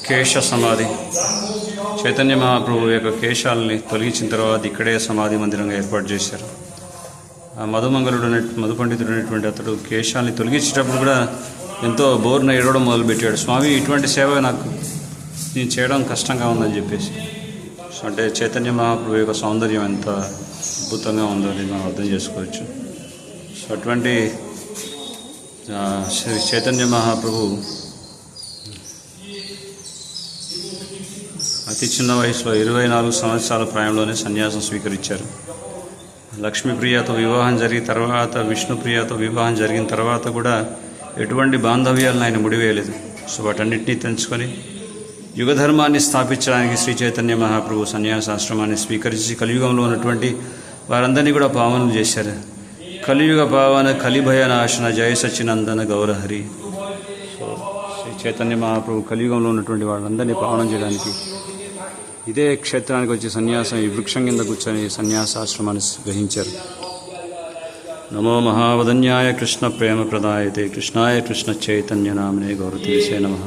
కేశ సమాధి. చైతన్య మహాప్రభు యొక్క కేశాలని తొలగించిన తర్వాత ఇక్కడే సమాధి మందిరంగా ఏర్పాటు చేశారు. ఆ మధు పండితుడు అనేటువంటి అతడు కేశాలని తొలగించేటప్పుడు కూడా ఎంతో బోర్న ఏడవడం మొదలుపెట్టాడు. స్వామి, ఇటువంటి సేవ నేను చేయడం కష్టంగా ఉందని చెప్పేసి. అంటే చైతన్య మహాప్రభు యొక్క సౌందర్యం ఎంత అద్భుతంగా ఉందో అది మనం అర్థం చేసుకోవచ్చు. సో అటువంటి శ్రీ చైతన్య మహాప్రభు అతి చిన్న వయసులో 24 సంవత్సరాల ప్రాయంలోనే సన్యాసం స్వీకరించారు. లక్ష్మీప్రియతో వివాహం జరిగిన తర్వాత, విష్ణుప్రియతో వివాహం జరిగిన తర్వాత కూడా ఎటువంటి బాంధవ్యాలను ఆయన ముడివేయలేదు. సో వాటన్నిటినీ తెంచుకొని యుగధర్మాన్ని స్థాపించడానికి శ్రీ చైతన్య మహాప్రభు సన్యాసాశ్రమాన్ని స్వీకరించి కలియుగంలో ఉన్నటువంటి వారందరినీ కూడా పావనం చేశారు. కలియుగ పావన కలిభయ నాశన జయ సచ్చినందన గౌరహరి. సో శ్రీ చైతన్య మహాప్రభు కలియుగంలో ఉన్నటువంటి వాళ్ళందరినీ పావనం చేయడానికి ఇదే క్షేత్రానికి వచ్చి సన్యాసం, ఈ వృక్షం కింద కూర్చొని సన్యాసాశ్రమాన్ని గ్రహించారు. నమో మహావదన్యాయ కృష్ణ ప్రేమ ప్రదాయతే కృష్ణాయ కృష్ణ చైతన్య నామనే గౌరతీసే నమః.